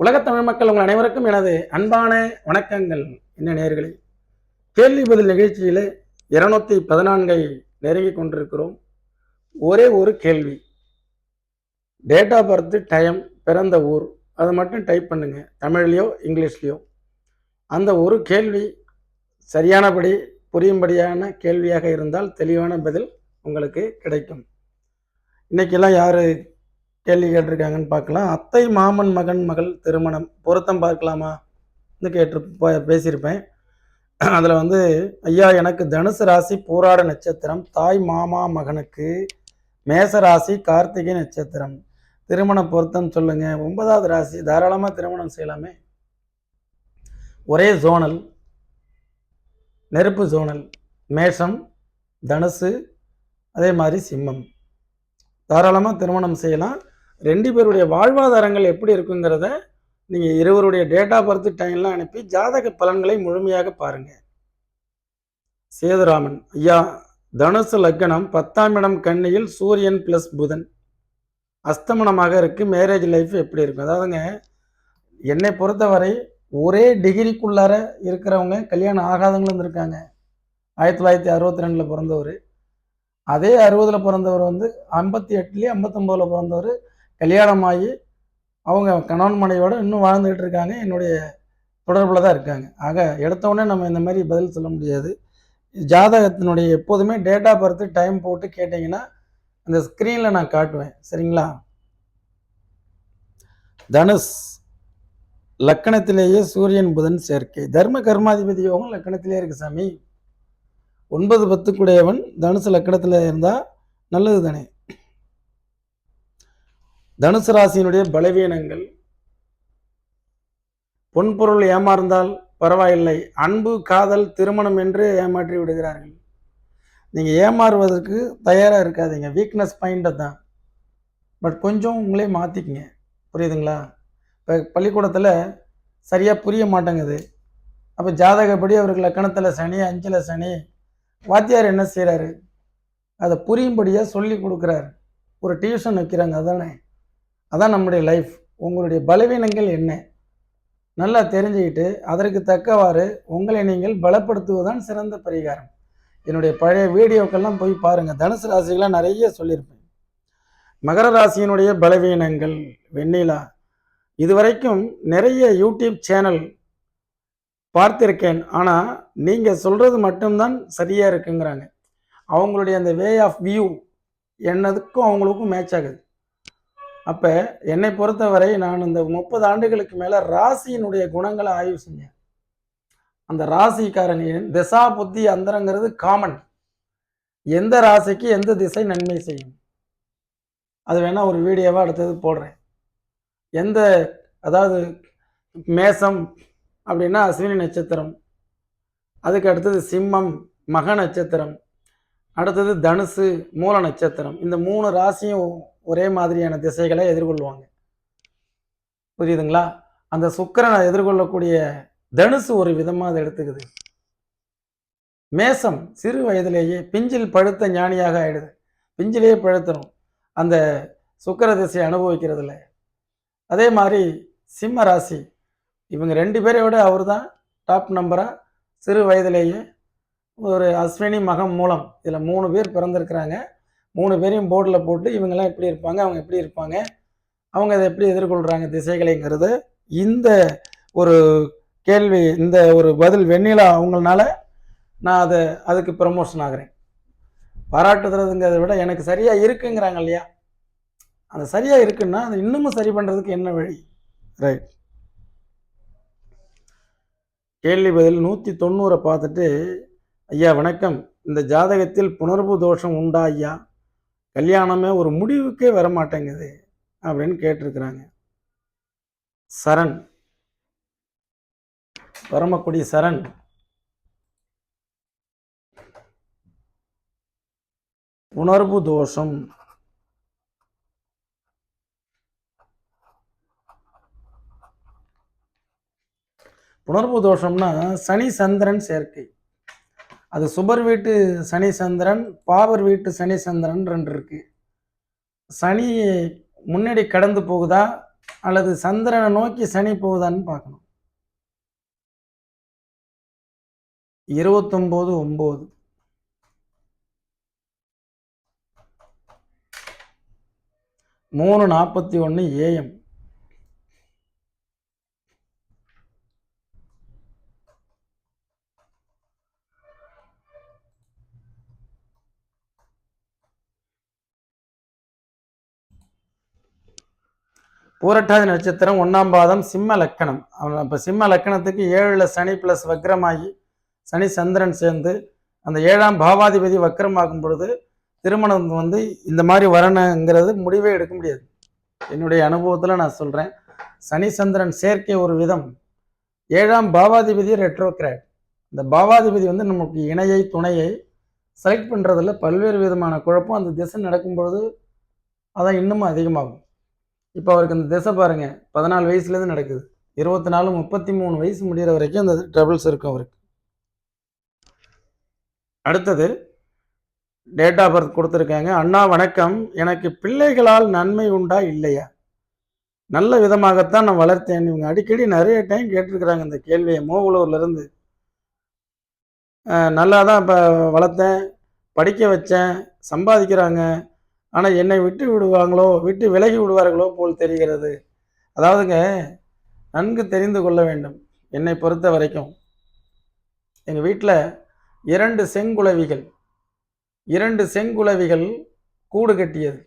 உலகத் தமிழ் மக்கள் உங்கள் அனைவருக்கும் எனது அன்பான வணக்கங்கள். என்ன நேயர்களே, கேள்வி பதில் நிகழ்ச்சியிலே 214 நெருங்கி கொண்டிருக்கிறோம். ஒரே ஒரு கேள்வி, டேட் ஆஃப் பர்த், டைம், பிறந்த ஊர், அதை மட்டும் டைப் பண்ணுங்க, தமிழ்லையோ இங்கிலீஷ்லையோ. அந்த ஒரு கேள்வி சரியானபடி புரியும்படியான கேள்வியாக இருந்தால் தெளிவான பதில் உங்களுக்கு கிடைக்கும். இன்னைக்கெல்லாம் யாரு கேள்வி கேட்டிருக்காங்கன்னு பார்க்கலாம். அத்தை மாமன் மகன் மகள் திருமணம் பொருத்தம் பார்க்கலாமா பேசியிருப்பேன். அதில் வந்து, ஐயா எனக்கு தனுசு ராசி பூராட நட்சத்திரம், தாய் மாமா மகனுக்கு மேச ராசி கார்த்திகை நட்சத்திரம், திருமண பொருத்தம் சொல்லுங்க. 9வது ராசி, தாராளமாக திருமணம் செய்யலாமே. ஒரே ஜோனல், நெருப்பு ஜோனல், மேஷம், தனுசு, அதே மாதிரி சிம்மம், தாராளமாக திருமணம் செய்யலாம். 2 பேருடைய வாழ்வாதாரங்கள் எப்படி இருக்குங்கிறத நீங்கள் இருவருடைய டேட் ஆஃப் பர்த் டைம்லாம் அனுப்பி ஜாதக பலன்களை முழுமையாக பாருங்கள். சேதுராமன், ஐயா தனுசு லக்னம், 10ஆம் இடம் கன்னியில் சூரியன் ப்ளஸ் புதன் அஸ்தமனமாக இருக்குது, மேரேஜ் லைஃப் எப்படி இருக்கும்? அதாவதுங்க, என்னை பொறுத்தவரை ஒரே டிகிரிக்குள்ளார இருக்கிறவங்க கல்யாணம் ஆகாதவங்களும் இருக்காங்க. 1962 பிறந்தவர், அதே 60 பிறந்தவர் வந்து 58 59 பிறந்தவர் கல்யாணமாகி அவங்க கணவன் மனைவியோடு இன்னும் வாழ்ந்துகிட்டு இருக்காங்க. என்னுடைய தொடர்பில் தான் இருக்காங்க. ஆக எடுத்தோடனே நம்ம இந்த மாதிரி பதில் சொல்ல முடியாது. ஜாதகத்தினுடைய எப்போதுமே டேட் ஆஃப் பர்த் டைம் போட்டு கேட்டிங்கன்னா அந்த ஸ்க்ரீனில் நான் காட்டுவேன், சரிங்களா? தனுஷ் லக்கணத்திலேயே சூரியன் புதன் சேர்க்கை, தர்ம கர்மாதிபதி யோகம் லக்கணத்திலே இருக்கு சாமி. 9 10 கூடையவன் தனுசு லக்கணத்தில் இருந்தால் நல்லது தானே. தனுசு ராசியினுடைய பலவீனங்கள், பொன்பொருள் ஏமாந்தால் பரவாயில்லை, அன்பு காதல் திருமணம் என்று ஏமாற்றி விடுகிறார்கள். நீங்கள் ஏமாறுவதற்கு தயாராக இருக்காதீங்க, வீக்னஸ் பாயிண்ட்டை தான். பட் கொஞ்சம் உங்களே மாற்றிக்குங்க, புரியுதுங்களா? இப்போ பள்ளிக்கூடத்தில் சரியாக புரிய மாட்டேங்குது. அப்போ ஜாதகப்படி அவருக்கு லக்கணத்தில் சனி, 5ல் சனி, வாத்தியார் என்ன செய்கிறாரு? அதை புரியும்படியாக சொல்லி கொடுக்குறாரு, ஒரு டியூஷன் வைக்கிறாங்க. அதான் நம்முடைய லைஃப். உங்களுடைய பலவீனங்கள் என்ன நல்லா தெரிஞ்சுக்கிட்டு அதற்கு தக்கவாறு உங்களை நீங்கள் பலப்படுத்துவதுதான் சிறந்த பரிகாரம். என்னுடைய பழைய வீடியோக்கெல்லாம் போய் பாருங்கள், தனுசு ராசிகளாக நிறைய சொல்லியிருப்பேன். மகர ராசியினுடைய பலவீனங்கள், வெண்ணிலா இதுவரைக்கும் நிறைய யூடியூப் சேனல் பார்த்திருக்கேன். ஆனால் நீங்கள் சொல்கிறது மட்டும்தான் சரியாக இருக்குங்கிறாங்க. அவங்களுடைய அந்த வே ஆஃப் வியூ என்னதுக்கும் அவங்களுக்கும் மேட்ச் ஆகுது. அப்போ என்னை பொறுத்தவரை நான் இந்த 30 ஆண்டுகளுக்கு மேலே ராசியினுடைய குணங்களை ஆய்வு செஞ்சேன். அந்த ராசிக்காரனின் திசா புத்தி அந்தரங்கிறது காமன். எந்த ராசிக்கு எந்த திசை நன்மை செய்யும், அது வேணால் ஒரு வீடியோவாக அடுத்தது போடுறேன். அதாவது மேசம் அப்படின்னா அஸ்வினி நட்சத்திரம், அதுக்கு அடுத்தது சிம்மம் மக நட்சத்திரம், அடுத்தது தனுசு மூல நட்சத்திரம். இந்த 3 ராசியும் ஒரே மாதிரியான திசைகளை எதிர்கொள்வாங்க, புரியுதுங்களா? அந்த சுக்கிரனை எதிர்கொள்ளக்கூடிய தனுசு ஒரு விதமாக அதை எடுத்துக்குது. மேசம் சிறு வயதிலேயே பிஞ்சில் பழுத்த ஞானியாக ஆயிடுது, பிஞ்சிலேயே பழுத்தணும் அந்த சுக்கிர திசையை அனுபவிக்கிறதுல. அதே மாதிரி சிம்ம ராசி, இவங்க 2 பேரை விட அவர் தான் டாப் நம்பராக. சிறு வயதிலேயே ஒரு அஸ்வினி மகம் மூலம் இதில் 3 பேர் பிறந்திருக்கிறாங்க. 3 பேரையும் போர்டில் போட்டு இவங்கெல்லாம் எப்படி இருப்பாங்க, அவங்க எப்படி இருப்பாங்க, அவங்க அதை எப்படி எதிர்கொள்கிறாங்க திசைகளைங்கிறது இந்த ஒரு கேள்வி, இந்த ஒரு பதில் வெண்ணிலா அவங்களால நான் அதுக்கு ப்ரமோஷன் ஆகிறேன். பாராட்டுறதுங்கிறத விட எனக்கு சரியாக இருக்குங்கிறாங்க இல்லையா, அந்த சரியாக இருக்குன்னா அது இன்னமும் சரி பண்ணுறதுக்கு என்ன வழி? ரைட். கேள்வி பதில் 190 பார்த்துட்டு, ஐயா வணக்கம், இந்த ஜாதகத்தில் புணர்வு தோஷம் உண்டா ஐயா? கல்யாணமே ஒரு முடிவுக்கே வரமாட்டேங்குது அப்படின்னு கேட்டிருக்கிறாங்க. சரண், பரமக்குடி சரண், உணர்வு தோஷம் புணர்வு தோஷம்னா சனி சந்திரன் சேர்க்கை. அது சுபர் வீட்டு சனி சந்திரன், பாவர் வீட்டு சனி சந்திரன் 2 இருக்கு. சனி முன்னாடி கடந்து போகுதா அல்லது சந்திரனை நோக்கி சனி போகுதான்னு பார்க்கணும். 29/9 3:41 AM. பூரட்டாதி நட்சத்திரம் 1ஆம் பாதம் சிம்ம லக்கணம். இப்போ சிம்ம லக்கணத்துக்கு 7ல் சனி ப்ளஸ் வக்ரமாகி சனி சந்திரன் சேர்ந்து அந்த 7ஆம் பாவாதிபதி வக்ரமாகும் பொழுது திருமணம் வந்து இந்த மாதிரி வரணுங்கிறது முடிவே எடுக்க முடியாது. என்னுடைய அனுபவத்தில் நான் சொல்கிறேன். சனி சந்திரன் சேர்க்கை ஒரு விதம். 7ஆம் பாவாதிபதி ரெட்ரோகிராட். இந்த பாவாதிபதி வந்து நமக்கு இணையை துணையை செலக்ட் பண்ணுறதுல பல்வேறு விதமான குழப்பம் அந்த திசை நடக்கும் பொழுது அதான் இன்னமும் அதிகமாகும். இப்போ அவருக்கு அந்த திசை பாருங்கள், 14 வயசுலேருந்து நடக்குது. 24 33 வயசு முடிகிற வரைக்கும் அந்த ட்ரபிள்ஸ் இருக்கும் அவருக்கு. அடுத்தது டேட் ஆஃப் பர்த் கொடுத்துருக்காங்க. அண்ணா வணக்கம், எனக்கு பிள்ளைகளால் நன்மை உண்டா இல்லையா? நல்ல விதமாகத்தான் நான் வளர்த்தேன். இவங்க அடிக்கடி நிறைய டைம் கேட்டிருக்கிறாங்க இந்த கேள்வியை. மோகலூர்லேருந்து நல்லா தான் இப்போ வளர்த்தேன், படிக்க வச்சேன், சம்பாதிக்கிறாங்க, ஆனால் என்னை விட்டு விடுவாங்களோ விட்டு விலகி விடுவார்களோ போல் தெரிகிறது. அதாவதுங்க, நன்கு தெரிந்து கொள்ள வேண்டும். என்னை பொறுத்த வரைக்கும் எங்கள் வீட்டில் 2 செங்குளவிகள் கூடு கட்டியது.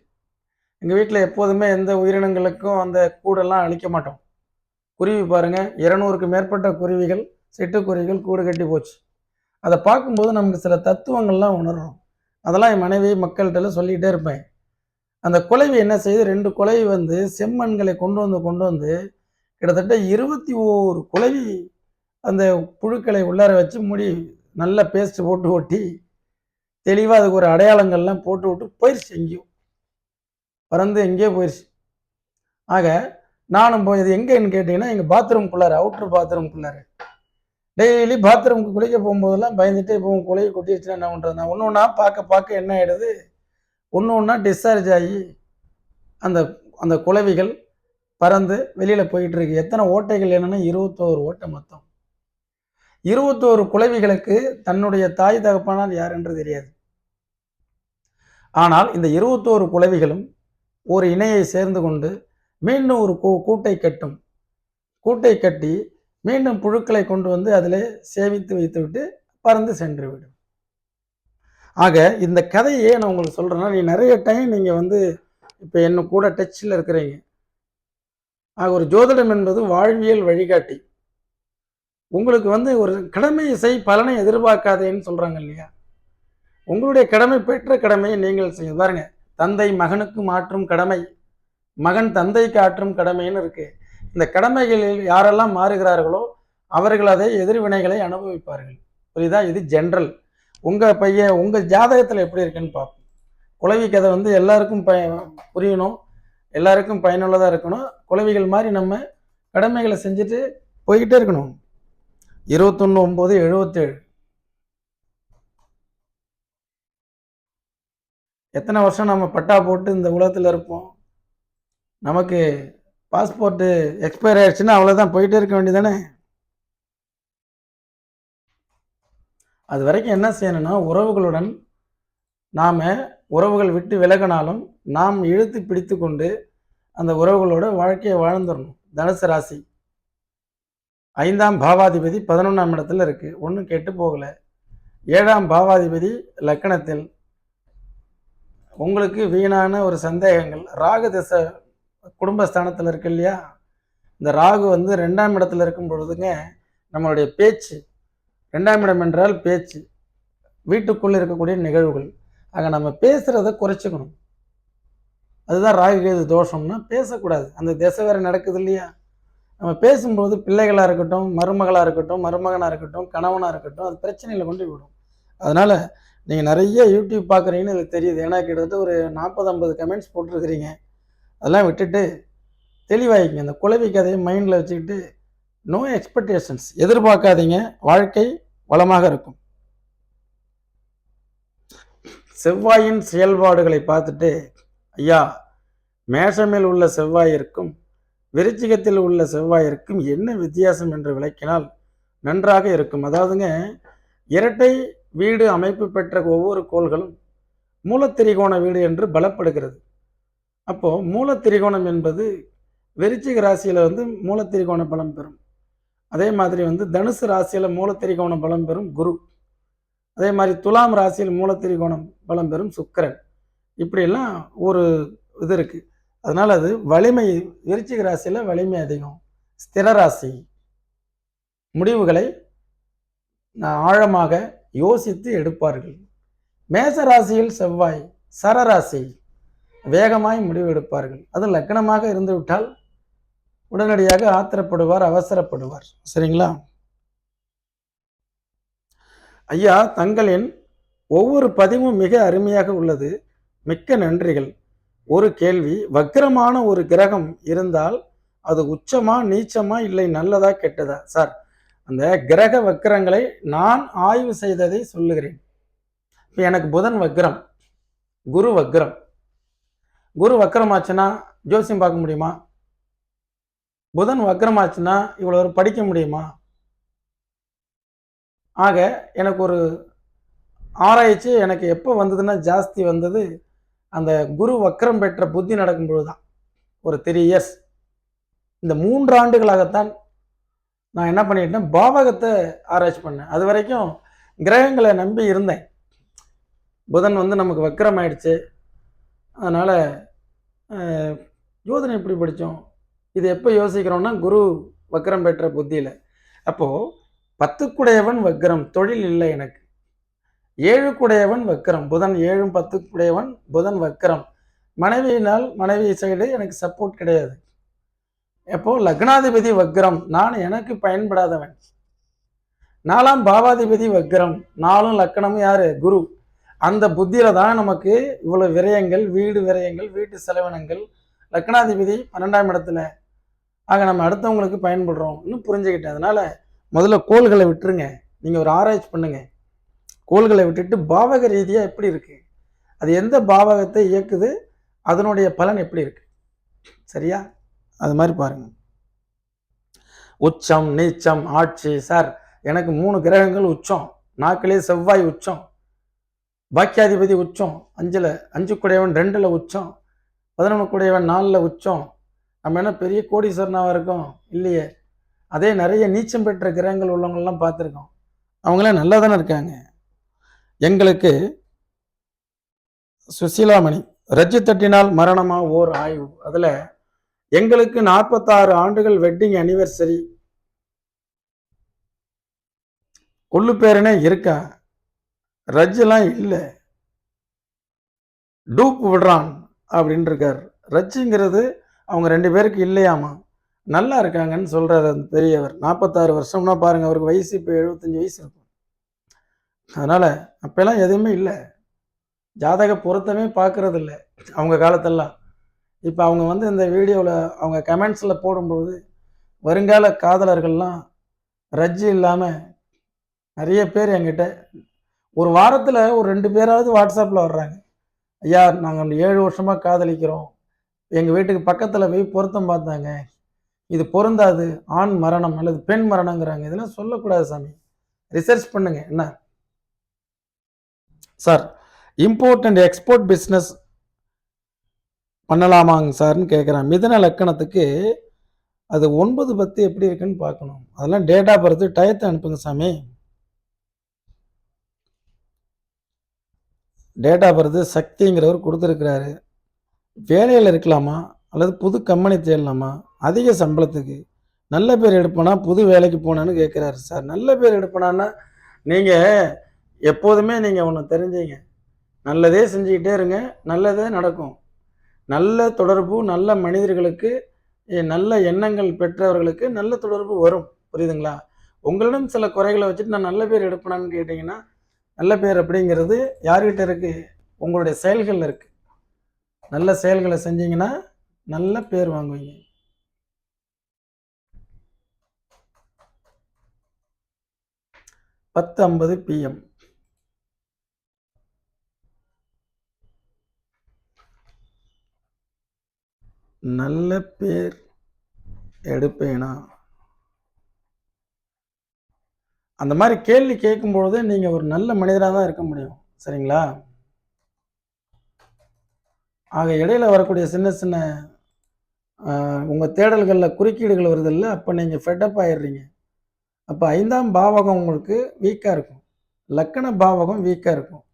எங்கள் வீட்டில் எப்போதுமே எந்த உயிரினங்களுக்கும் அந்த கூடெல்லாம் அழிக்க மாட்டோம். குருவி பாருங்கள், 200க்கு மேற்பட்ட குருவிகள், சிட்டுக்குருவிகள் கூடு கட்டி போச்சு. அதை பார்க்கும்போது நமக்கு சில தத்துவங்கள்லாம் உணர்றோம். அதெல்லாம் என் மனைவி மக்கள்கிட்ட சொல்லிகிட்டே இருப்பேன். அந்த குலைவி என்ன செய்யுது, 2 குலைவி வந்து செம்மண்களை கொண்டு வந்து கிட்டத்தட்ட 21 குலைவி அந்த புழுக்களை உள்ளார வச்சு மூடி நல்ல பேஸ்ட் போட்டு ஒட்டி தெளிவாக அதுக்கு ஒரு அடையாளங்கள்லாம் போட்டு விட்டு போயிடுச்சு. எங்கேயும் பறந்து எங்கேயோ போயிடுச்சு. ஆக நானும் போய் இது எங்கேன்னு கேட்டிங்கன்னா எங்கள் பாத்ரூம்குள்ளார, அவுட்ரு பாத்ரூம்குள்ளார டெய்லி பாத்ரூமுக்கு குளிக்க போகும்போதெல்லாம் பயந்துட்டு இப்போ குலைவி கொட்டிடுச்சுன்னா என்ன பண்ணுறது? நான் ஒன்று ஒன்றா பார்க்க என்ன ஆகிடுது, ஒன்று ஒன்றா டிஸ்சார்ஜ் ஆகி அந்த அந்த குளவிகள் பறந்து வெளியில் போயிட்டு இருக்கு. எத்தனை ஓட்டைகள் என்னன்னா 21 ஓட்டை மொத்தம். 21 குளவிகளுக்கு தன்னுடைய தாய் தகப்பனால் யார் என்று தெரியாது. ஆனால் இந்த 21 குளவிகளும் ஒரு இணையை சேர்ந்து கொண்டு மீண்டும் ஒரு கூட்டை கட்டும். கூட்டை கட்டி மீண்டும் புழுக்களை கொண்டு வந்து அதில் சேமித்து வைத்துவிட்டு பறந்து சென்று விடும். ஆக இந்த கதையே நான் உங்களுக்கு சொல்கிறேன்னா, நீ நிறைய டைம் நீங்கள் வந்து இப்போ என்ன கூட டச்சில் இருக்கிறீங்க. ஆக ஒரு ஜோதிடம் என்பது வாழ்வியல் வழிகாட்டி. உங்களுக்கு வந்து ஒரு கடமையை செய், பலனை எதிர்பார்க்காதேன்னு சொல்கிறாங்க இல்லையா? உங்களுடைய கடமை பெற்ற கடமையை நீங்கள் செய்ய பாருங்க. தந்தை மகனுக்கு மாற்றும் கடமை, மகன் தந்தைக்கு ஆற்றும் கடமைன்னு இருக்கு. இந்த கடமைகளில் யாரெல்லாம் மாறுகிறார்களோ அவர்கள் அதை எதிர்வினைகளை அனுபவிப்பார்கள். புரியுதா? இது ஜென்ரல். உங்கள் பையன் உங்கள் ஜாதகத்தில் எப்படி இருக்குன்னு பார்ப்போம். குளவி கதை வந்து எல்லாருக்கும் புரியணும், எல்லாருக்கும் பயனுள்ளதாக இருக்கணும். குளவிகள் மாதிரி நம்ம கடமைகளை செஞ்சுட்டு போய்கிட்டே இருக்கணும். 21/9/77 எத்தனை வருஷம் நம்ம பட்டா போட்டு இந்த உலகத்தில் இருப்போம்? நமக்கு பாஸ்போர்ட்டு எக்ஸ்பயர் ஆயிடுச்சுன்னா அவ்வளோதான், போயிட்டே இருக்க வேண்டியதானே? அது வரைக்கும் என்ன செய்யணும்னா, உறவுகளுடன் நாம் உறவுகள் விட்டு விலகினாலும் நாம் இழுத்து பிடித்து கொண்டு அந்த உறவுகளோட வாழ்க்கையை வாழ்ந்துடணும். தனுசு ராசி 5ஆம் பாவாதிபதி 11ஆம் இடத்துல இருக்குது. ஒன்றும் கெட்டு போகலை. 7ஆம் பாவாதிபதி லக்கணத்தில். உங்களுக்கு வீணான ஒரு சந்தேகங்கள். ராகு திசை குடும்பஸ்தானத்தில் இருக்கு இல்லையா? இந்த ராகு வந்து 2ஆம் இடத்துல இருக்கும் பொழுதுங்க நம்மளுடைய பேச்சு, 2ஆம் இடம் என்றால் பேச்சு, வீட்டுக்குள்ளே இருக்கக்கூடிய நிகழ்வுகள். ஆக நம்ம பேசுகிறத குறைச்சிக்கணும். அதுதான் ராகு கேது தோஷம்னா, பேசக்கூடாது. அந்த திசை வேறு நடக்குது இல்லையா? நம்ம பேசும்போது பிள்ளைகளாக இருக்கட்டும், மருமகளாக இருக்கட்டும், மருமகனாக இருக்கட்டும், கணவனாக இருக்கட்டும், அது பிரச்சனையில் கொண்டு விடும். அதனால் நீங்கள் நிறைய யூடியூப் பார்க்குறீங்கன்னு எனக்கு தெரியுது. ஏன்னா கிட்டத்தட்ட ஒரு 40-50 கமெண்ட்ஸ் போட்டிருக்கிறீங்க. அதெல்லாம் விட்டுட்டு தெளிவாகிங்க. அந்த குளவி கதையை மைண்டில் வச்சுக்கிட்டு நோ எக்ஸ்பெக்டேஷன்ஸ், எதிர்பார்க்காதீங்க. வாழ்க்கை வளமாக இருக்கும். செவ்வாயின் செயல்பாடுகளை பார்த்துட்டு, ஐயா மேஷமேல் உள்ள செவ்வாய் இருக்கும், விருச்சிகத்தில் உள்ள செவ்வாயிற்கும் என்ன வித்தியாசம் என்று விளக்கினால் நன்றாக இருக்கும். அதாவதுங்க, இரட்டை வீடு அமைப்பு பெற்ற ஒவ்வொரு கோள்களும் மூலத்திரிகோண வீடு என்று பலப்படுகிறது. அப்போ மூலத்திரிகோணம் என்பது விருச்சிக ராசியில மூலத்திரிகோண பலம் பெறும். அதே மாதிரி தனுசு ராசியில மூலத்திரிகோண பலம் பெறும் குரு. அதே மாதிரி துலாம் ராசியில் மூலத்திரிகோணம் பலம் பெறும் சுக்கிரன். இப்படியெல்லாம் ஒரு இது இருக்கு. அதனால அது வலிமை, விருச்சிக ராசியில வலிமை அதிகம், ஸ்திர ராசி, முடிவுகளை ஆழமாக யோசித்து எடுப்பார்கள். மேச ராசியில் செவ்வாய் சரராசி, வேகமாய் முடிவு எடுப்பார்கள். அது லக்னமாக இருந்து விட்டால் உடனடியாக ஆத்திரப்படுவார், அவசரப்படுவார். சரிங்களா ஐயா? தங்களின் ஒவ்வொரு பதிவும் மிக அருமையாக உள்ளது, மிக்க நன்றிகள். ஒரு கேள்வி, வக்கிரமான ஒரு கிரகம் இருந்தால் அது உச்சமா நீச்சமா இல்லை நல்லதா கெட்டதா? சார், அந்த கிரக வக்கிரங்களை நான் ஆய்வு செய்ததை சொல்லுகிறேன். இப்போ எனக்கு புதன் வக்கிரம், குரு வக்கிரம். குரு வக்கிரமாச்சுன்னா ஜோசியம் பார்க்க முடியுமா? புதன் வக்கிரமாச்சுன்னா இவ்வளவு படிக்க முடியுமா? ஆக எனக்கு ஒரு ஆராய்ச்சி எனக்கு எப்போ வந்ததுன்னா, ஜாஸ்தி வந்தது அந்த குரு வக்கரம் பெற்ற புத்தி நடக்கும்பொழுது தான். ஒரு 3 இயர்ஸ், இந்த 3 ஆண்டுகளாகத்தான் நான் என்ன பண்ணிட்டேன், பாவகத்தை ஆராய்ச்சி பண்ணேன். அது வரைக்கும் கிரகங்களை நம்பி இருந்தேன். புதன் நமக்கு வக்கரம் ஆயிடுச்சு, அதனால் ஜோதிடம் எப்படி படித்தோம், இது எப்போ யோசிக்கிறோம்னா குரு வக்கரம் பெற்ற புத்தியில். அப்போது 10க்குடையவன் வக்கரம், தொழில் இல்லை எனக்கு. 7க்குடையவன் வக்கரம், புதன் 7ம் 10க்குடையவன் புதன் வக்கரம். மனைவியினால் மனைவி சைடு எனக்கு சப்போர்ட் கிடையாது. எப்போ லக்னாதிபதி வக்கரம், நான் எனக்கு பயன்படாதவன். 4ஆம் பாவாதிபதி வக்கரம், 4ம் லக்கணமும் யாரு? குரு. அந்த புத்தியில தான் நமக்கு இவ்வளவு விரயங்கள், வீடு விரயங்கள், வீட்டு செலவினங்கள். லக்னாதிபதி 12ஆம் இடத்துல. ஆக நம்ம அடுத்தவங்களுக்கு பயன்படுறோம் இன்னும் புரிஞ்சுக்கிட்டேன். அதனால முதல்ல கோள்களை விட்டுருங்க, நீங்க ஒரு ஆராய்ச்சி பண்ணுங்க. கோள்களை விட்டுட்டு பாவக ரீதியா எப்படி இருக்கு, அது எந்த பாவகத்தை இயக்குது, அதனுடைய பலன் எப்படி இருக்கு, சரியா? அது மாதிரி பாருங்க. உச்சம் நீச்சம் ஆட்சி. சார், எனக்கு 3 கிரகங்கள் உச்சம். நாக்கிலே செவ்வாய் உச்சம், பாக்கியாதிபதி உச்சம், 5க்குடையவன் 2ல் உச்சம், 11க்குடையவன் 4ல் உச்சம். நம்ம என்ன பெரிய கோடீஸ்வரனாக இருக்கோம்? இல்லையே. அதே நிறைய நீச்சம் பெற்ற கிரகங்கள் உள்ளவங்கெல்லாம் பார்த்துருக்கோம், அவங்களாம் நல்லா தானே இருக்காங்க. எங்களுக்கு சுசீலாமணி, ரஜ்ஜு தட்டினால் மரணமா ஓர் ஆய்வு, அதில் எங்களுக்கு 46 ஆண்டுகள் வெட்டிங் அனிவர்சரி. கொள்ளு பேரனே இருக்கா, ரஜ்ஜெல்லாம் இல்லை, டூப் விடுறான் அப்படின்னு இருக்கார். ரஜ்ஜுங்கிறது அவங்க 2 பேருக்கு இல்லையாமா, நல்லா இருக்காங்கன்னு சொல்றாரு அந்த பெரியவர். 46 வருஷம்னா பாருங்க, அவருக்கு வயசு இப்போ 75 வயசு இருக்கும். அதனால அப்பெல்லாம் எதுவுமே இல்லை, ஜாதக பொருத்தமே பார்க்கறது இல்லை அவங்க காலத்தெல்லாம். இப்போ அவங்க இந்த வீடியோவில் அவங்க கமெண்ட்ஸில் போடும்போது வருங்கால காதலர்கள்லாம் ரஜ்ஜு இல்லாமல் நிறைய பேர் என்கிட்ட ஒரு வாரத்தில் ஒரு 2 பேராவது வாட்ஸ்அப்பில் வர்றாங்க. ஐயா, நாங்கள் 7 வருஷமாக காதலிக்கிறோம், எங்கள் வீட்டுக்கு பக்கத்தில் போய் பொருத்தம் பார்த்தாங்க, இது பொருந்தாது, ஆண் மரணம் அல்லது பெண் மரணங்கிறாங்க. இதெல்லாம் சொல்லக்கூடாது சாமி, ரிசர்ச் பண்ணுங்க. என்ன sir, import and export business பண்ணலாமாங்க சார்னு கேட்குறான். மிதன லக்கணத்துக்கு அது 9 10 எப்படி இருக்குன்னு பார்க்கணும். அதெல்லாம் டேட்டா பர்த் டயத்தை அனுப்புங்க சாமி. டேட்டா பர்த் சக்திங்கிறவர் கொடுத்துருக்கிறாரு. வேலையில் இருக்கலாமா அல்லது புது கம்பெனி தேடலாமா, அதிக சம்பளத்துக்கு நல்ல பேர் எடுப்பனா புது வேலைக்கு போனான்னு கேட்குறாரு. சார், நல்ல பேர் எடுப்பனான்னா நீங்கள் எப்போதுமே நீங்கள் ஒன்று தெரிஞ்சுங்க, நல்லதே செஞ்சுக்கிட்டே இருங்க, நல்லதே நடக்கும். நல்ல தொடர்பு, நல்ல மனிதர்களுக்கு, நல்ல எண்ணங்கள் பெற்றவர்களுக்கு நல்ல தொடர்பு வரும். புரியுதுங்களா? உங்களிடம் சில குறைகளை வச்சுட்டு நான் நல்ல பேர் எடுப்பேனான்னு கேட்டிங்கன்னா, நல்ல பேர் அப்படிங்கிறது யார்கிட்ட இருக்கு? உங்களுடைய செயல்கள் இருக்கு. நல்ல செயல்களை செஞ்சீங்கன்னா நல்ல பேர் வாங்குவீங்க. பத்து 50 PM. நல்ல பேர் எடுப்பேனா? அந்த மாதிரி கேள்வி கேட்கும்பொழுது நீங்கள் ஒரு நல்ல மனிதராக தான் இருக்க முடியும். சரிங்களா? ஆக இடையில வரக்கூடிய சின்ன சின்ன உங்கள் தேடல்களில் குறுக்கீடுகள் வருதில்ல, அப்போ நீங்கள் ஃபெட்டப் ஆயிடுறீங்க. அப்போ 5ஆம் பாவகம் உங்களுக்கு வீக்காக இருக்கும். லக்கண பாவகம் வீக்காக இருக்கும்.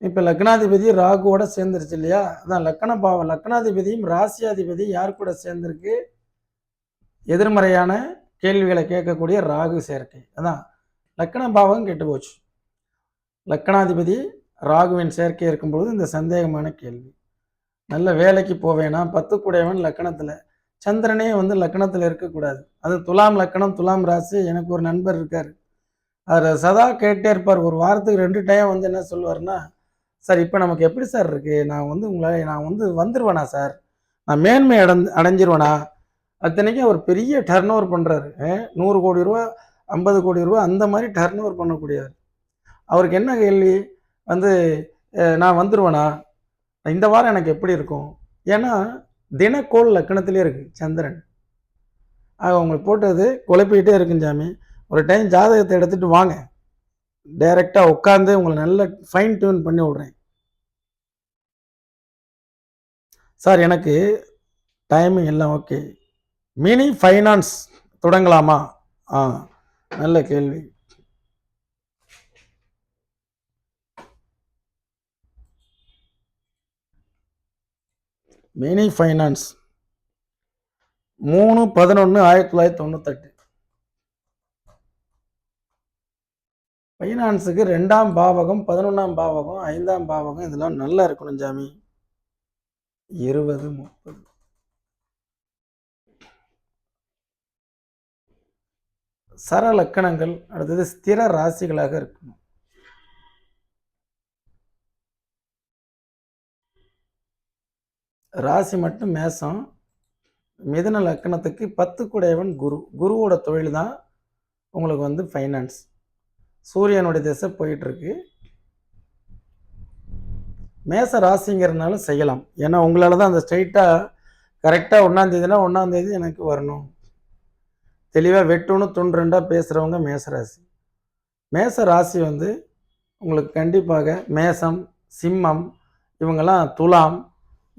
இப்போ லக்னாதிபதி ராகுவோட சேர்ந்துருச்சு இல்லையா? அதான் லக்கண பாவம். லக்னாதிபதியும் ராசியாதிபதி யார் கூட சேர்ந்திருக்கு? எதிர்மறையான கேள்விகளை கேட்கக்கூடிய ராகு சேர்க்கை. அதான் லக்கண பாவகம் கெட்டு போச்சு. லக்கணாதிபதி ராகுவின் சேர்க்கை இருக்கும்போது இந்த சந்தேகமான கேள்வி. நல்ல வேலைக்கு போவேனா? 10 கூடையவன் லக்கணத்தில். சந்திரனே வந்து லக்கணத்தில் இருக்கக்கூடாது. அது துலாம் லக்கணம், துலாம் ராசி. எனக்கு ஒரு நண்பர் இருக்கார். அவர் சதா கேட்டே இருப்பார். ஒரு வாரத்துக்கு 2 டைம் வந்து என்ன சொல்லுவார்னா, சார் இப்போ நமக்கு எப்படி சார் இருக்குது? நான் வந்து வந்துடுவேனா சார்? நான் மேன்மை அடைஞ்சிருவேனா? அத்தனைக்கும் அவர் பெரிய டர்ன் ஓவர் பண்ணுறாரு. 100 கோடி ரூபா, 50 கோடி ரூபா அந்த மாதிரி டர்ன் ஓவர் பண்ணக்கூடியவர். அவருக்கு என்ன கேள்வி வந்து, நான் வந்துடுவேனா? இந்த வாரம் எனக்கு எப்படி இருக்கும்? ஏன்னா தினக்கோள் லக்கணத்திலே இருக்குது சந்திரன். ஆக உங்களுக்கு போட்டது குழப்பிக்கிட்டே இருக்குங்க சாமி. ஒரு டைம் ஜாதகத்தை எடுத்துகிட்டு வாங்க, டைரெக்டாக உட்காந்து உங்களை நல்ல ஃபைன் டியூன் பண்ணி விட்றேன். சார் எனக்கு டைமிங் எல்லாம் ஓகே. Mini finance தொடங்கலாமா? நல்ல கேள்வி. Mini finance 3/11/1998. ஃபைனான்ஸுக்கு 2ஆம் பாவகம், 11ஆம் பாவகம், 5ஆம் பாவகம் இதெல்லாம் நல்லா இருக்கணும் சாமி. 20, 30 சர லக்கணங்கள். அடுத்தது ஸ்திர ராசிகளாக இருக்கணும். ராசி மட்டும் மேசம். மிதுன லக்கணத்துக்கு 10 கூடையவன் குரு. குருவோட தொழில் தான் உங்களுக்கு வந்து ஃபைனான்ஸ். சூரியனுடைய திசை போயிட்டுருக்கு. மேச ராசிங்கிறதுனால செய்யலாம். ஏன்னா உங்களால் தான் அந்த ஸ்ட்ரைட்டாக கரெக்டாக 1ஆம் தேதினா 1ஆம் தேதி எனக்கு வரணும், தெளிவாக வெட்டுன்னு துண்டுரெண்டாக பேசுகிறவங்க மேசராசி. மேச ராசி வந்து உங்களுக்கு கண்டிப்பாக மேசம், சிம்மம், இவங்கெல்லாம் துலாம்,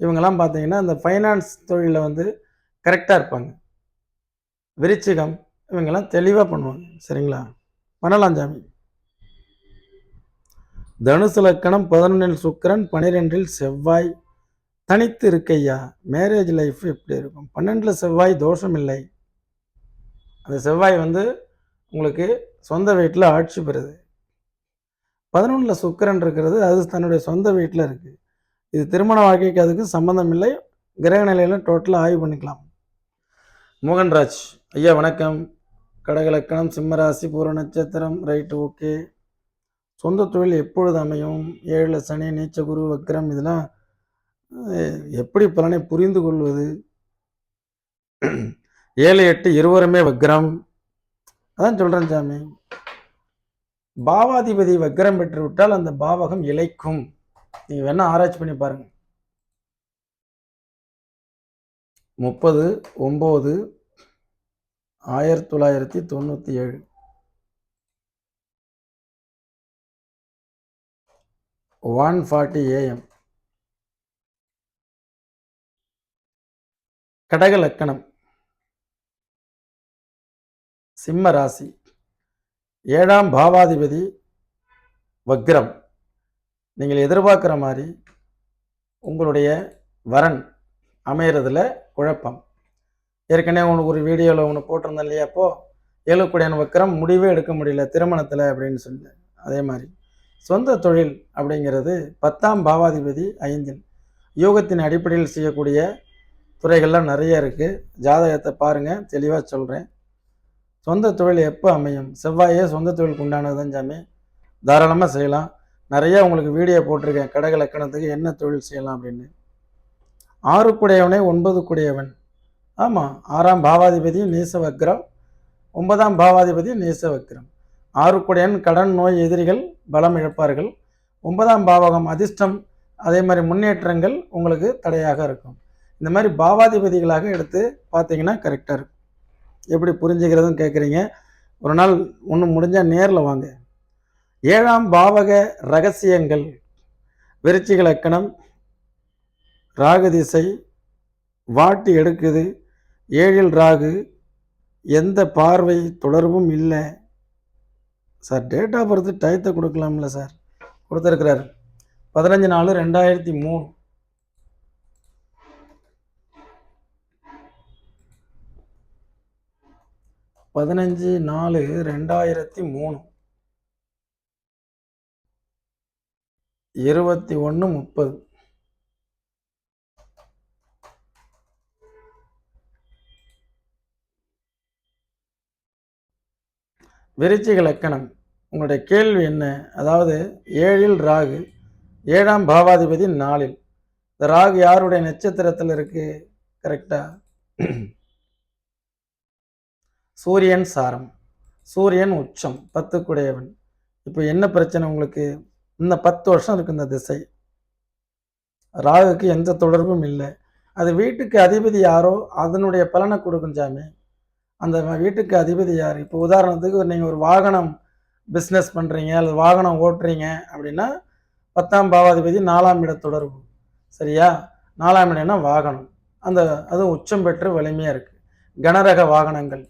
இவங்கெல்லாம் பார்த்தீங்கன்னா இந்த ஃபைனான்ஸ் தொழிலில் வந்து கரெக்டாக இருப்பாங்க. விருச்சிகம் இவங்கெல்லாம் தெளிவாக பண்ணுவாங்க. சரிங்களா? பண்ணலாம் சாமி. தனுசு லக்கணம் 11இல் சுக்கிரன், 12இல் செவ்வாய் தனித்து இருக்கையா. மேரேஜ் லைஃப் எப்படி இருக்கும்? 12இல் செவ்வாய் தோஷம் இல்லை. அந்த செவ்வாய் வந்து உங்களுக்கு சொந்த வீட்டில் ஆட்சி பெறுது. 11இல் சுக்கிரன் இருக்கிறது, அது தன்னுடைய சொந்த வீட்டில் இருக்குது. இது திருமண வாழ்க்கைக்கு அதுக்கு சம்மந்தம் இல்லை. கிரக நிலையில் டோட்டலாக ஆய்வு பண்ணிக்கலாம். மோகன்ராஜ் ஐயா வணக்கம். கடகலக்கணம், சிம்மராசி, பூர நட்சத்திரம். Right, okay. சொந்த தொழில் எப்பொழுது அமையும்? 7 சனி, நீச்ச குரு, வக்ரம், இதெல்லாம் எப்படி பலனை புரிந்து கொள்வது? 7, 8 இருவருமே வக்ரம். அதான் சொல்கிறேன் சாமி. பாவாதிபதி வக்ரம் பெற்று விட்டால் அந்த பாவகம் இழைக்கும். நீங்கள் வேணா ஆராய்ச்சி பண்ணி பாருங்கள். 30/9/1997 1:40 AM. கடக லக்கணம், சிம்ம ராசி, 7ஆம் பாவாதிபதி வக்ரம். நீங்கள் எதிர்பார்க்குற மாதிரி உங்களுடைய வரன் அமைகிறதுல குழப்பம். ஏற்கனவே உனக்கு ஒரு வீடியோவில் ஒன்று போட்டிருந்தேன் இல்லையா? அப்போது 7 கூடையன் வக்ரம், முடிவே எடுக்க முடியல திருமணத்தில் அப்படின்னு சொல்லி. அதே மாதிரி சொந்த தொழில் அப்படிங்கிறது 10ஆம் பாவாதிபதி 5இல் யோகத்தின் அடிப்படையில் செய்யக்கூடிய துறைகள்லாம் நிறைய இருக்குது. ஜாதகத்தை பாருங்கள், தெளிவாக சொல்கிறேன். சொந்த தொழில் எப்போ அமையும்? செவ்வாயே சொந்த தொழிலுக்கு உண்டானது தான் சாமி. தாராளமாக செய்யலாம். நிறையா உங்களுக்கு வீடியோ போட்டிருக்கேன் கடக லக்கணத்துக்கு என்ன தொழில் செய்யலாம் அப்படின்னு. 6 கூடையவனே 9 கூடையவன். ஆமாம், 6ஆம் பாவாதிபதி நீச வக்ரம், 9ஆம் பாவாதிபதி நீச வக்ரம். 6 கூடையன் கடன், நோய், எதிரிகள் பலம் இழப்பார்கள். 9ஆம் பாவகம் அதிர்ஷ்டம், அதே மாதிரி முன்னேற்றங்கள் உங்களுக்கு தடையாக இருக்கும். இந்த மாதிரி பாவாதிபதிகளாக எடுத்து பார்த்தீங்கன்னா கரெக்டாக இருக்கும். எப்படி புரிஞ்சுக்கிறதுன்னு கேட்குறீங்க. ஒரு நாள் ஒன்று முடிஞ்சால் நேரில் வாங்க. 7ஆம் பாவக ரகசியங்கள். விருச்சிக லக்கணம், ராகு திசை, வாட்டி எடுக்குது, 7ல் ராகு, எந்த பார்வை தொடர்பும் இல்லை. சார் டேட் ஆஃப் பர்த் டயத்தை கொடுக்கலாம்ல சார்? கொடுத்துருக்கிறார். 15/4/2003. 15/4/2003. 21:30. விருச்சிக லக்கணம். உங்களுடைய கேள்வி என்ன? அதாவது 7ல் ராகு, 7ஆம் பாவாதிபதி 4ல். இந்த ராகு யாருடைய நட்சத்திரத்தில் இருக்கு? கரெக்டா? சூரியன் சாரம், சூரியன் உச்சம், 10க்குடையவன். இப்போ என்ன பிரச்சனை உங்களுக்கு? இன்னும் 10 வருஷம் இருக்கு இந்த திசை. ராகுக்கு எந்த தொடர்பும் இல்லை. அது வீட்டுக்கு அதிபதி யாரோ அதனுடைய பலனை கொடுக்கும் சாமி. அந்த வீட்டுக்கு அதிபதி யார்? இப்போ உதாரணத்துக்கு நீங்கள் ஒரு வாகனம் பிஸ்னஸ் பண்ணுறீங்க அல்லது வாகனம் ஓட்டுறீங்க அப்படின்னா 10ஆம் பாவாதிபதி 4ஆம் இட தொடர்பு. சரியா? 4ஆம் இடம்னா வாகனம். அதுவும் உச்சம் பெற்று வலிமையாக இருக்குது. கனரக வாகனங்கள்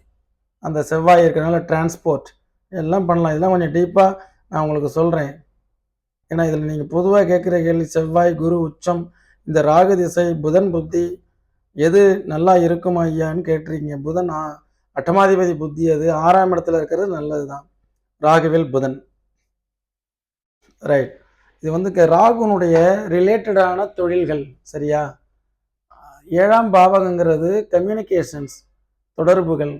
அந்த செவ்வாய் இருக்கிறனால டிரான்ஸ்போர்ட் எல்லாம் பண்ணலாம். இதெல்லாம் கொஞ்சம் டீப்பாக நான் உங்களுக்கு சொல்கிறேன். ஏன்னா இதில் நீங்கள் பொதுவாக கேட்குற கேள்வி செவ்வாய், குரு, உச்சம், இந்த ராகு திசை, புதன் புத்தி எது நல்லா இருக்குமா ஐயான்னு கேட்டிருக்கீங்க. புதன் அட்டமாதிபதி புத்தி, அது 6ஆம் இடத்துல இருக்கிறது நல்லது தான். ராகுவில் புதன். ரைட். இது வந்து ராகுனுடைய ரிலேட்டடான தொழில்கள். சரியா? 7ஆம் பாவகங்கிறது கம்யூனிகேஷன்ஸ், தொடர்புகள்.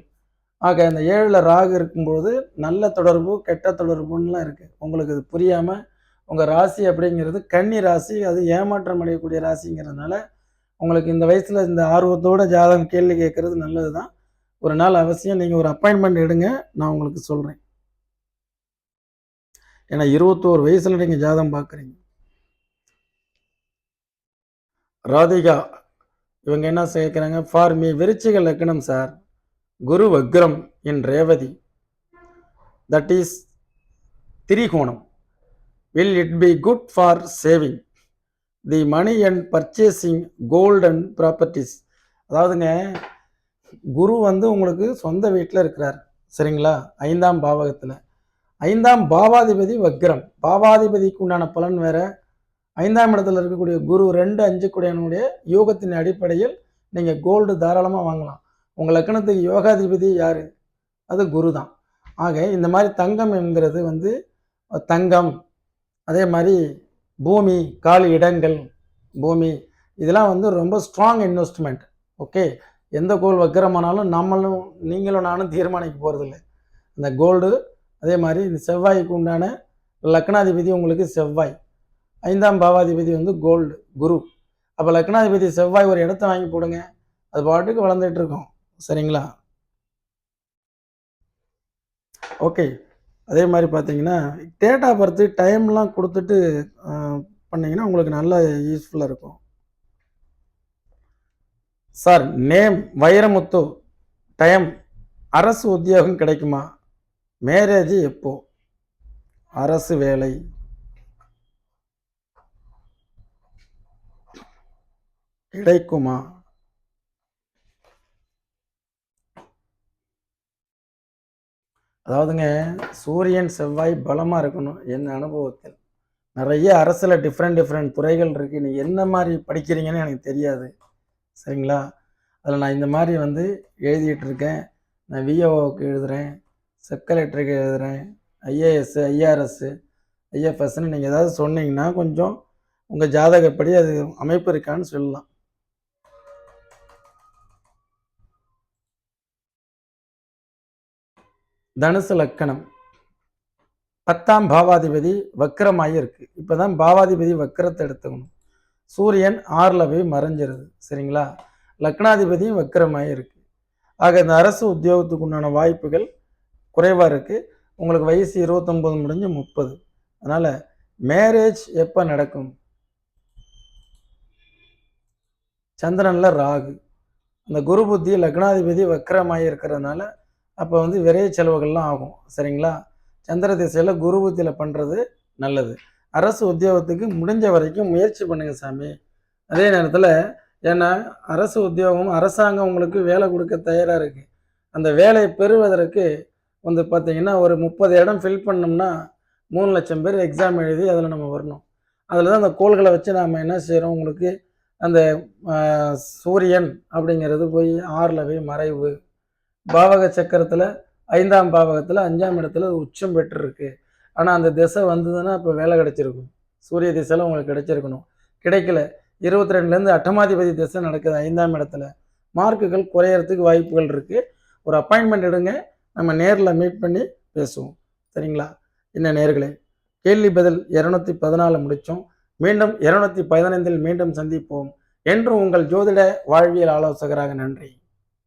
ஆக இந்த 7ல் ராகு இருக்கும்போது நல்ல தொடர்பு, கெட்ட தொடர்புன்னெலாம் இருக்குது. உங்களுக்கு இது புரியாமல் உங்கள் ராசி அப்படிங்கிறது கன்னி ராசி, அது ஏமாற்றம் அடையக்கூடிய ராசிங்கிறதுனால உங்களுக்கு இந்த வயசில் இந்த ஆர்வத்தோட ஜாதகம் கேள்வி கேட்குறது நல்லது தான். ஒரு நாள் அவசியம் நீங்கள் ஒரு அப்பாயின்மெண்ட் எடுங்க, நான் உங்களுக்கு சொல்கிறேன். ஏன்னா 21 வயசில் நீங்கள் ஜாதகம் பார்க்குறீங்க. ராதிகா இவங்க என்ன சேர்க்குறாங்க? ஃபார் மீ விருச்சிக லக்கணம் சார், குரு வக்ரம் இன் ரேவதி, தட் இஸ் திரிகோணம். Will it be good for saving the money and purchasing gold and properties? அதாவதுங்க, குரு வந்து உங்களுக்கு சொந்த வீட்டில் இருக்கிறார். சரிங்களா? 5ஆம் பாவகத்தில். 5ஆம் பாவாதிபதி வக்ரம். பாவாதிபதிக்கு உண்டான பலன் வேற. 5ஆம் இடத்துல இருக்கக்கூடிய குரு 2-5 கூடியனுடைய யோகத்தின் அடிப்படையில் நீங்கள் கோல்டு தாராளமாக வாங்கலாம். உங்கள் லக்கணத்துக்கு யோகாதிபதி யார்? அது குரு தான். ஆக இந்த மாதிரி தங்கம் என்கிறது வந்து தங்கம், அதே மாதிரி பூமி, காலி இடங்கள், பூமி, இதெல்லாம் வந்து ரொம்ப ஸ்ட்ராங் இன்வெஸ்ட்மெண்ட். ஓகே, எந்த கோல் வக்கரமானாலும் நீங்களும் நானும் தீர்மானிக்க போகிறதில்ல. இந்த கோல்டு, அதே மாதிரி இந்த செவ்வாய்க்கு உண்டான லக்னாதிபதி உங்களுக்கு செவ்வாய், 5ஆம் பாவாதிபதி வந்து கோல்டு குரு. அப்போ லக்னாதிபதி செவ்வாய் ஒரு இடத்த வாங்கி போடுங்க, அது பாட்டுக்கு வளர்ந்துட்டு இருக்கும். சரிங்களா? ஓகே. அதே மாதிரி பார்த்தீங்கன்னா டேட் ஆஃப் பர்த் டைம்லாம் கொடுத்துட்டு பண்ணிங்கன்னா உங்களுக்கு நல்லா யூஸ்ஃபுல்லாக இருக்கும். சார் நேம் வைரமுத்து, டைம், அரசு உத்தியோகம் கிடைக்குமா? மேரேஜ் எப்போ? அரசு வேலை கிடைக்குமா? அதாவதுங்க, சூரியன் செவ்வாய் பலமாக இருக்கணும். என் அனுபவத்தில் நிறைய அரசில் டிஃப்ரெண்ட் துறைகள் இருக்குது. நீங்கள் என்ன மாதிரி படிக்கிறீங்கன்னு எனக்கு தெரியாது. சரிங்களா? அதில் நான் இந்த மாதிரி வந்து எழுதிட்டு இருக்கேன். நான் விஏஓவுக்கு எழுதுகிறேன், சப் கலெக்டருக்கு எழுதுகிறேன், ஐஏஎஸ், ஐஆர்எஸ், ஐஎஃப்எஸ்ன்னு நீங்கள் ஏதாவது சொன்னீங்கன்னா கொஞ்சம் உங்கள் ஜாதகப்படி அது அமைப்பு இருக்கான்னு சொல்லலாம். தனுசு லக்கணம், 10ஆம் பாவாதிபதி வக்கரமாகி இருக்கு. இப்போ தான் பாவாதிபதி வக்கரத்தை எடுத்துக்கணும். சூரியன் 6ல் போய் மறைஞ்சிருது. சரிங்களா? லக்னாதிபதியும் வக்கரமாகி இருக்கு. ஆக இந்த அரசு உத்தியோகத்துக்கு உண்டான வாய்ப்புகள் குறைவாக இருக்குது. உங்களுக்கு வயசு 29 முடிஞ்சு 30. அதனால் மேரேஜ் எப்போ நடக்கும்? சந்திரனில் ராகு. அந்த குரு புத்தி லக்னாதிபதி வக்கரமாகி இருக்கிறதுனால அப்போ வந்து விரைய செலவுகள்லாம் ஆகும். சரிங்களா? சந்திர திசையில் குரு புத்தியில் பண்ணுறது நல்லது. அரசு உத்தியோகத்துக்கு முடிஞ்ச வரைக்கும் முயற்சி பண்ணுங்க சாமி. அதே நேரத்தில் ஏன்னா அரசு உத்தியோகம் அரசாங்கம் உங்களுக்கு வேலை கொடுக்க தயாராக இருக்குது. அந்த வேலையை பெறுவதற்கு வந்து பார்த்தீங்கன்னா ஒரு 30 இடம் ஃபில் பண்ணோம்னா 3,00,000 பேர் எக்ஸாம் எழுதி அதில் நம்ம வரணும். அதில் தான் அந்த கோள்களை வச்சு நாம் என்ன செய்கிறோம், உங்களுக்கு அந்த சூரியன் அப்படிங்கிறது போய் 6ல் போய் மறைவு, பாவக சக்கரத்தில் 5ஆம் பாவகத்தில் 5ஆம் இடத்துல உச்சம் பெற்றிருக்கு. ஆனால் அந்த திசை வந்ததுன்னா இப்போ வேலை கிடைச்சிருக்கும். சூரிய திசையில் உங்களுக்கு கிடைச்சிருக்கணும், கிடைக்கல. 22லேருந்து அட்டமாதிபதி திசை நடக்குது 5ஆம் இடத்துல. மார்க்குகள் குறையறதுக்கு வாய்ப்புகள் இருக்குது. ஒரு அப்பாயின்மெண்ட் எடுங்க, நம்ம நேரில் மீட் பண்ணி பேசுவோம். சரிங்களா? என்ன நேர்களே, கேள்வி பதில் 214 முடித்தோம். மீண்டும் 215 மீண்டும் சந்திப்போம். என்றும் உங்கள் ஜோதிட வாழ்வியல் ஆலோசகராக. நன்றி.